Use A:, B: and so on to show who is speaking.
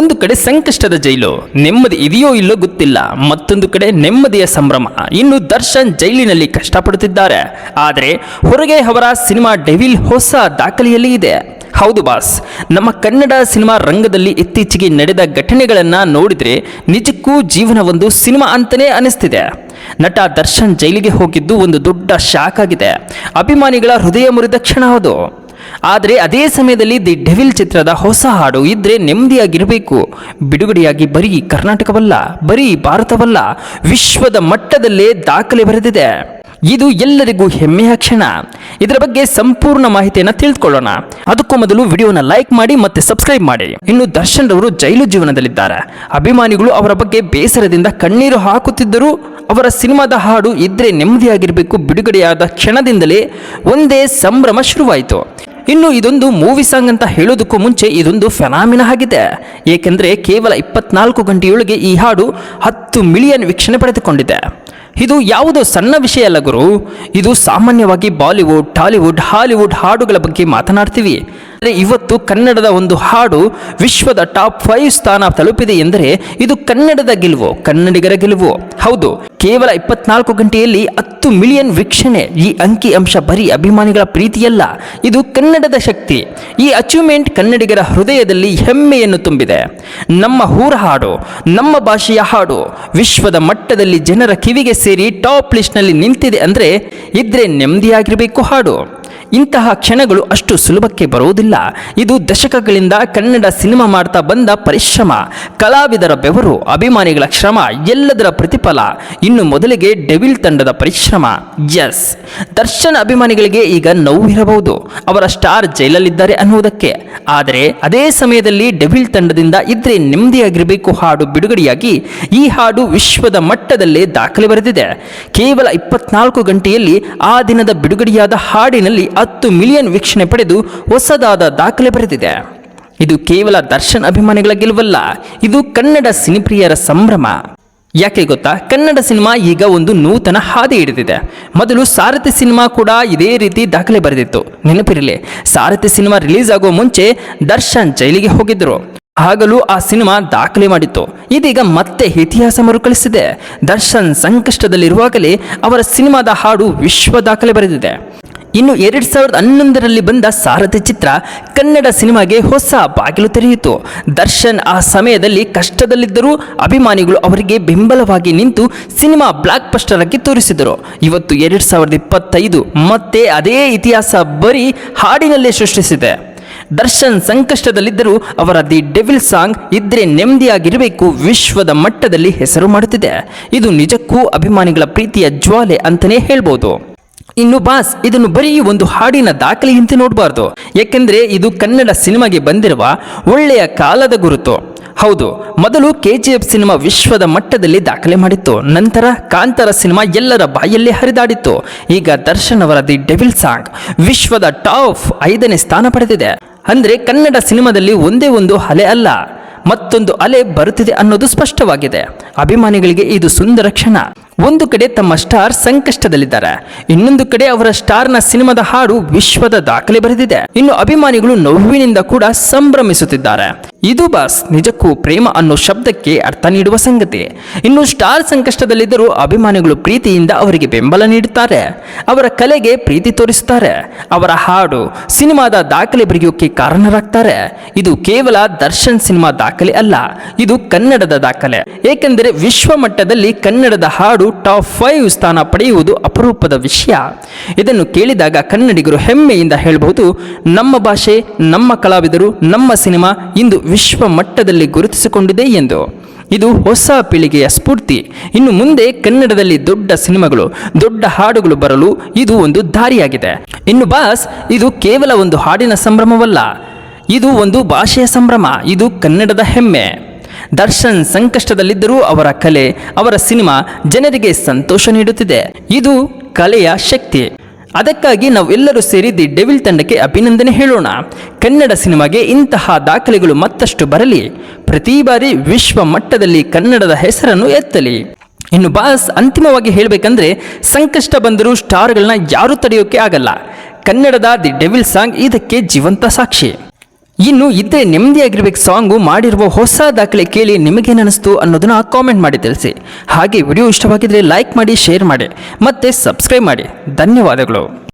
A: ಒಂದು ಕಡೆ ಸಂಕಷ್ಟದ ಜೈಲು, ನೆಮ್ಮದಿ ಇದೆಯೋ ಇಲ್ಲೋ ಗೊತ್ತಿಲ್ಲ. ಮತ್ತೊಂದು ಕಡೆ ನೆಮ್ಮದಿಯ ಸಂಭ್ರಮ. ಇನ್ನು ದರ್ಶನ್ ಜೈಲಿನಲ್ಲಿ ಕಷ್ಟಪಡುತ್ತಿದ್ದಾರೆ. ಆದರೆ ಹೊರಗೆ ಅವರ ಸಿನಿಮಾ ಡೆವಿಲ್ ಹೊಸ ದಾಖಲೆಯಲ್ಲಿ ಇದೆ. ಹೌದು ಬಾಸ್, ನಮ್ಮ ಕನ್ನಡ ಸಿನಿಮಾ ರಂಗದಲ್ಲಿ ಇತ್ತೀಚೆಗೆ ನಡೆದ ಘಟನೆಗಳನ್ನು ನೋಡಿದರೆ ನಿಜಕ್ಕೂ ಜೀವನ ಒಂದು ಸಿನಿಮಾ ಅಂತಲೇ ಅನಿಸ್ತಿದೆ. ನಟ ದರ್ಶನ್ ಜೈಲಿಗೆ ಹೋಗಿದ್ದು ಒಂದು ದೊಡ್ಡ ಶಾಕ್ ಆಗಿದೆ. ಅಭಿಮಾನಿಗಳ ಹೃದಯ ಮುರಿದ ಕ್ಷಣ ಅದು. ಆದರೆ ಅದೇ ಸಮಯದಲ್ಲಿ ದಿ ಡೆವಿಲ್ ಚಿತ್ರದ ಹೊಸ ಹಾಡು ಇದ್ರೆ ನೆಮ್ಮದಿಯಾಗಿರಬೇಕು ಬಿಡುಗಡೆಯಾಗಿ ಬರೀ ಕರ್ನಾಟಕವಲ್ಲ, ಬರೀ ಭಾರತವಲ್ಲ, ವಿಶ್ವದ ಮಟ್ಟದಲ್ಲೇ ದಾಖಲೆ ಬರೆದಿದೆ. ಇದು ಎಲ್ಲರಿಗೂ ಹೆಮ್ಮೆಯ ಕ್ಷಣ. ಇದರ ಬಗ್ಗೆ ಸಂಪೂರ್ಣ ಮಾಹಿತಿಯನ್ನು ತಿಳಿದುಕೊಳ್ಳೋಣ. ಅದಕ್ಕೂ ಮೊದಲು ವಿಡಿಯೋನ ಲೈಕ್ ಮಾಡಿ ಮತ್ತೆ ಸಬ್ಸ್ಕ್ರೈಬ್ ಮಾಡಿ. ಇನ್ನು ದರ್ಶನ್ ರವರು ಜೈಲು ಜೀವನದಲ್ಲಿದ್ದಾರೆ. ಅಭಿಮಾನಿಗಳು ಅವರ ಬಗ್ಗೆ ಬೇಸರದಿಂದ ಕಣ್ಣೀರು ಹಾಕುತ್ತಿದ್ದರೂ ಅವರ ಸಿನಿಮಾದ ಹಾಡು ಇದ್ರೆ ನೆಮ್ಮದಿಯಾಗಿರಬೇಕು ಬಿಡುಗಡೆಯಾದ ಕ್ಷಣದಿಂದಲೇ ಒಂದೇ ಸಂಭ್ರಮ ಶುರುವಾಯಿತು. ಇನ್ನು ಇದೊಂದು ಮೂವಿ ಸಾಂಗ್ ಅಂತ ಹೇಳೋದಕ್ಕೂ ಮುಂಚೆ ಇದೊಂದು ಫೆನಾಮಿನ ಆಗಿದೆ. ಏಕೆಂದರೆ ಕೇವಲ 24 ಗಂಟೆಯೊಳಗೆ ಈ ಹಾಡು 10 ಮಿಲಿಯನ್ ವೀಕ್ಷಣೆ ಪಡೆದುಕೊಂಡಿದೆ. ಇದು ಯಾವುದೋ ಸಣ್ಣ ವಿಷಯ ಅಲ್ಲ ಗುರು. ಇದು ಸಾಮಾನ್ಯವಾಗಿ ಬಾಲಿವುಡ್, ಟಾಲಿವುಡ್, ಹಾಲಿವುಡ್ ಹಾಡುಗಳ ಬಗ್ಗೆ ಮಾತನಾಡ್ತೀವಿ. ಆದರೆ ಇವತ್ತು ಕನ್ನಡದ ಒಂದು ಹಾಡು ವಿಶ್ವದ ಟಾಪ್ 5 ಸ್ಥಾನ ತಲುಪಿದೆ ಎಂದರೆ ಇದು ಕನ್ನಡದ ಗೆಲುವು, ಕನ್ನಡಿಗರ ಗೆಲುವು. ಹೌದು, ಕೇವಲ 24 ಗಂಟೆಯಲ್ಲಿ 10 ಮಿಲಿಯನ್ ವೀಕ್ಷಣೆ. ಈ ಅಂಕಿ ಅಂಶ ಬರೀ ಅಭಿಮಾನಿಗಳ ಪ್ರೀತಿಯಲ್ಲ, ಇದು ಕನ್ನಡದ ಶಕ್ತಿ. ಈ ಅಚೀವ್ಮೆಂಟ್ ಕನ್ನಡಿಗರ ಹೃದಯದಲ್ಲಿ ಹೆಮ್ಮೆಯನ್ನು ತುಂಬಿದೆ. ನಮ್ಮ ಊರ ಹಾಡು, ನಮ್ಮ ಭಾಷೆಯ ಹಾಡು ವಿಶ್ವದ ಮಟ್ಟದಲ್ಲಿ ಜನರ ಕಿವಿಗೆ ಸೇರಿ ಟಾಪ್ ಲಿಸ್ಟ್ನಲ್ಲಿ ನಿಂತಿದೆ ಅಂದರೆ ಇದ್ರೆ ನೆಮ್ಮದಿಯಾಗಿರಬೇಕು ಹಾಡು. ಇಂತಹ ಕ್ಷಣಗಳು ಅಷ್ಟು ಸುಲಭಕ್ಕೆ ಬರುವುದಿಲ್ಲ. ಇದು ದಶಕಗಳಿಂದ ಕನ್ನಡ ಸಿನಿಮಾ ಮಾಡ್ತಾ ಬಂದ ಪರಿಶ್ರಮ, ಕಲಾವಿದರ ಬೆವರು, ಅಭಿಮಾನಿಗಳ ಶ್ರಮ, ಎಲ್ಲದರ ಪ್ರತಿಫಲ. ಇನ್ನು ಮೊದಲಿಗೆ ಡೆವಿಲ್ ತಂಡದ ಪರಿಶ್ರಮ. ಎಸ್, ದರ್ಶನ್ ಅಭಿಮಾನಿಗಳಿಗೆ ಈಗ ನೋವಿರಬಹುದು, ಅವರ ಸ್ಟಾರ್ ಜೈಲಲ್ಲಿದ್ದಾರೆ ಅನ್ನುವುದಕ್ಕೆ. ಆದರೆ ಅದೇ ಸಮಯದಲ್ಲಿ ಡೆವಿಲ್ ತಂಡದಿಂದ ಇದ್ರೆ ನೆಮ್ಮದಿಯಾಗಿರಬೇಕು ಹಾಡು ಬಿಡುಗಡೆಯಾಗಿ ಈ ಹಾಡು ವಿಶ್ವದ ಮಟ್ಟದಲ್ಲೇ ದಾಖಲೆ ಬರೆದಿದೆ. ಕೇವಲ 24 ಗಂಟೆಯಲ್ಲಿ ಆ ದಿನದ ಬಿಡುಗಡೆಯಾದ ಹಾಡಿನಲ್ಲಿ 10 ಮಿಲಿಯನ್ ವೀಕ್ಷಣೆ ಪಡೆದು ಹೊಸದಾದ ದಾಖಲೆ ಬರೆದಿದೆ. ಇದು ಕೇವಲ ದರ್ಶನ್ ಅಭಿಮಾನಿಗಳ ಗೆಲುವಲ್ಲ, ಇದು ಕನ್ನಡ ಸಿನಿಪ್ರಿಯರ ಸಂಭ್ರಮ. ಯಾಕೆ ಗೊತ್ತಾ, ಕನ್ನಡ ಸಿನಿಮಾ ಈಗ ಒಂದು ನೂತನ ಹಾದಿ ಹಿಡಿದಿದೆ. ಮೊದಲು ಸಾರಥಿ ಸಿನಿಮಾ ಕೂಡ ಇದೇ ರೀತಿ ದಾಖಲೆ ಬರೆದಿತ್ತು. ನೆನಪಿರಲಿ, ಸಾರಥಿ ಸಿನಿಮಾ ರಿಲೀಸ್ ಆಗುವ ಮುಂಚೆ ದರ್ಶನ್ ಜೈಲಿಗೆ ಹೋಗಿದ್ದರು. ಆಗಲೂ ಆ ಸಿನಿಮಾ ದಾಖಲೆ ಮಾಡಿತ್ತು. ಇದೀಗ ಮತ್ತೆ ಇತಿಹಾಸ ಮರುಕಳಿಸಿದೆ. ದರ್ಶನ್ ಸಂಕಷ್ಟದಲ್ಲಿರುವಾಗಲೇ ಅವರ ಸಿನಿಮಾದ ಹಾಡು ವಿಶ್ವ ದಾಖಲೆ ಬರೆದಿದೆ. ಇನ್ನು 2011ರಲ್ಲಿ ಬಂದ ಸಾರಥಿ ಚಿತ್ರ ಕನ್ನಡ ಸಿನಿಮಾಗೆ ಹೊಸ ಬಾಗಿಲು ತೆರೆಯಿತು. ದರ್ಶನ್ ಆ ಸಮಯದಲ್ಲಿ ಕಷ್ಟದಲ್ಲಿದ್ದರೂ ಅಭಿಮಾನಿಗಳು ಅವರಿಗೆ ಬೆಂಬಲವಾಗಿ ನಿಂತು ಸಿನಿಮಾ ಬ್ಲಾಕ್ ಬಸ್ಟರ್ ಆಗಿ ತೋರಿಸಿದರು. ಇವತ್ತು 2025 ಮತ್ತೆ ಅದೇ ಇತಿಹಾಸ ಬರೀ ಹಾಡಿನಲ್ಲೇ ಸೃಷ್ಟಿಸಿದೆ. ದರ್ಶನ್ ಸಂಕಷ್ಟದಲ್ಲಿದ್ದರೂ ಅವರ ದಿ ಡೆವಿಲ್ ಸಾಂಗ್ ಇದ್ರೆ ನೆಮ್ಮದಿಯಾಗಿರಬೇಕು ವಿಶ್ವದ ಮಟ್ಟದಲ್ಲಿ ಹೆಸರು ಮಾಡುತ್ತಿದೆ. ಇದು ನಿಜಕ್ಕೂ ಅಭಿಮಾನಿಗಳ ಪ್ರೀತಿಯ ಜ್ವಾಲೆ ಅಂತಲೇ ಹೇಳ್ಬೋದು. ಇನ್ನು ಬಾಸ್, ಇದನ್ನು ಬರೀ ಒಂದು ಹಾಡಿನ ದಾಖಲೆಯಂತೆ ನೋಡಬಾರ್ದು. ಯಾಕೆಂದರೆ ಇದು ಕನ್ನಡ ಸಿನಿಮಾಗೆ ಬಂದಿರುವ ಒಳ್ಳೆಯ ಕಾಲದ ಗುರುತು. ಹೌದು, ಮೊದಲು KGF ಸಿನಿಮಾ ವಿಶ್ವದ ಮಟ್ಟದಲ್ಲಿ ದಾಖಲೆ ಮಾಡಿತ್ತು. ನಂತರ ಕಾಂತಾರ ಸಿನಿಮಾ ಎಲ್ಲರ ಬಾಯಲ್ಲೇ ಹರಿದಾಡಿತ್ತು. ಈಗ ದರ್ಶನ್ ಅವರ ದಿ ಡೆವಿಲ್ ಸಾಂಗ್ ವಿಶ್ವದ ಟಾಪ್ 5ನೇ ಸ್ಥಾನ ಪಡೆದಿದೆ. ಅಂದರೆ ಕನ್ನಡ ಸಿನಿಮಾದಲ್ಲಿ ಒಂದೇ ಒಂದು ಅಲೆ ಅಲ್ಲ, ಮತ್ತೊಂದು ಅಲೆ ಬರುತ್ತಿದೆ ಅನ್ನೋದು ಸ್ಪಷ್ಟವಾಗಿದೆ. ಅಭಿಮಾನಿಗಳಿಗೆ ಇದು ಸುಂದರ ಕ್ಷಣ. ಒಂದು ಕಡೆ ತಮ್ಮ ಸ್ಟಾರ್ ಸಂಕಷ್ಟದಲ್ಲಿದ್ದಾರೆ, ಇನ್ನೊಂದು ಕಡೆ ಅವರ ಸ್ಟಾರ್ನ ಸಿನಿಮಾದ ಹಾಡು ವಿಶ್ವದ ದಾಖಲೆ ಬರೆದಿದೆ. ಇನ್ನು ಅಭಿಮಾನಿಗಳು ನೋವಿನಿಂದ ಕೂಡ ಸಂಭ್ರಮಿಸುತ್ತಿದ್ದಾರೆ. ಇದು ಬಾಸ್ ನಿಜಕ್ಕೂ ಪ್ರೇಮ ಅನ್ನೋ ಶಬ್ದಕ್ಕೆ ಅರ್ಥ ನೀಡುವ ಸಂಗತಿ. ಇನ್ನು ಸ್ಟಾರ್ ಸಂಕಷ್ಟದಲ್ಲಿದ್ದರೂ ಅಭಿಮಾನಿಗಳು ಪ್ರೀತಿಯಿಂದ ಅವರಿಗೆ ಬೆಂಬಲ ನೀಡುತ್ತಾರೆ, ಅವರ ಕಲೆಗೆ ಪ್ರೀತಿ ತೋರಿಸುತ್ತಾರೆ, ಅವರ ಹಾಡು ಸಿನಿಮಾದ ದಾಖಲೆ ಬರೆಯೋಕೆ ಕಾರಣರಾಗ್ತಾರೆ. ಇದು ಕೇವಲ ದರ್ಶನ್ ಸಿನಿಮಾ ದಾಖಲೆ ಅಲ್ಲ, ಇದು ಕನ್ನಡದ ದಾಖಲೆ. ಏಕೆಂದರೆ ವಿಶ್ವ ಮಟ್ಟದಲ್ಲಿ ಕನ್ನಡದ ಹಾಡು ಟಾಪ್ 5 ಸ್ಥಾನ ಪಡೆಯುವುದು ಅಪರೂಪದ ವಿಷಯ. ಇದನ್ನು ಕೇಳಿದಾಗ ಕನ್ನಡಿಗರು ಹೆಮ್ಮೆಯಿಂದ ಹೇಳಬಹುದು, ನಮ್ಮ ಭಾಷೆ, ನಮ್ಮ ಕಲಾವಿದರು, ನಮ್ಮ ಸಿನಿಮಾ ಇಂದು ವಿಶ್ವ ಮಟ್ಟದಲ್ಲಿ ಗುರುತಿಸಿಕೊಂಡಿದೆ ಎಂದು. ಇದು ಹೊಸ ಪೀಳಿಗೆಯ ಸ್ಫೂರ್ತಿ. ಇನ್ನು ಮುಂದೆ ಕನ್ನಡದಲ್ಲಿ ದೊಡ್ಡ ಸಿನಿಮಾಗಳು, ದೊಡ್ಡ ಹಾಡುಗಳು ಬರಲು ಇದು ಒಂದು ದಾರಿಯಾಗಿದೆ. ಇನ್ನು ಬಾಸ್, ಇದು ಕೇವಲ ಒಂದು ಹಾಡಿನ ಸಂಭ್ರಮವಲ್ಲ, ಇದು ಒಂದು ಭಾಷೆಯ ಸಂಭ್ರಮ. ಇದು ಕನ್ನಡದ ಹೆಮ್ಮೆ. ದರ್ಶನ್ ಸಂಕಷ್ಟದಲ್ಲಿದ್ದರೂ ಅವರ ಕಲೆ, ಅವರ ಸಿನಿಮಾ ಜನರಿಗೆ ಸಂತೋಷ ನೀಡುತ್ತಿದೆ. ಇದು ಕಲೆಯ ಶಕ್ತಿ. ಅದಕ್ಕಾಗಿ ನಾವೆಲ್ಲರೂ ಸೇರಿ ದಿ ಡೆವಿಲ್ ತಂಡಕ್ಕೆ ಅಭಿನಂದನೆ ಹೇಳೋಣ. ಕನ್ನಡ ಸಿನಿಮಾಗೆ ಇಂತಹ ದಾಖಲೆಗಳು ಮತ್ತಷ್ಟು ಬರಲಿ. ಪ್ರತಿ ಬಾರಿ ವಿಶ್ವ ಮಟ್ಟದಲ್ಲಿ ಕನ್ನಡದ ಹೆಸರನ್ನು ಎತ್ತಲಿ. ಇನ್ನು ಬಾಸ್, ಅಂತಿಮವಾಗಿ ಹೇಳಬೇಕಂದ್ರೆ, ಸಂಕಷ್ಟ ಬಂದರೂ ಸ್ಟಾರ್ಗಳನ್ನ ಯಾರೂ ತಡೆಯೋಕೆ ಆಗಲ್ಲ. ಕನ್ನಡದ ದಿ ಡೆವಿಲ್ ಸಾಂಗ್ ಇದಕ್ಕೆ ಜೀವಂತ ಸಾಕ್ಷಿ. ಇನ್ನು ಇದೇ ನೆಮ್ಮದಿಯಾಗಿರ್ಬೇಕು ಸಾಂಗು ಮಾಡಿರುವ ಹೊಸ ದಾಖಲೆ ಕೇಳಿ ನಿಮಗೇನಿಸ್ತು ಅನ್ನೋದನ್ನ ಕಾಮೆಂಟ್ ಮಾಡಿ ತಿಳಿಸಿ. ಹಾಗೆ ವಿಡಿಯೋ ಇಷ್ಟವಾಗಿದ್ರೆ ಲೈಕ್ ಮಾಡಿ, ಶೇರ್ ಮಾಡಿ, ಮತ್ತೆ ಸಬ್ಸ್ಕ್ರೈಬ್ ಮಾಡಿ. ಧನ್ಯವಾದಗಳು.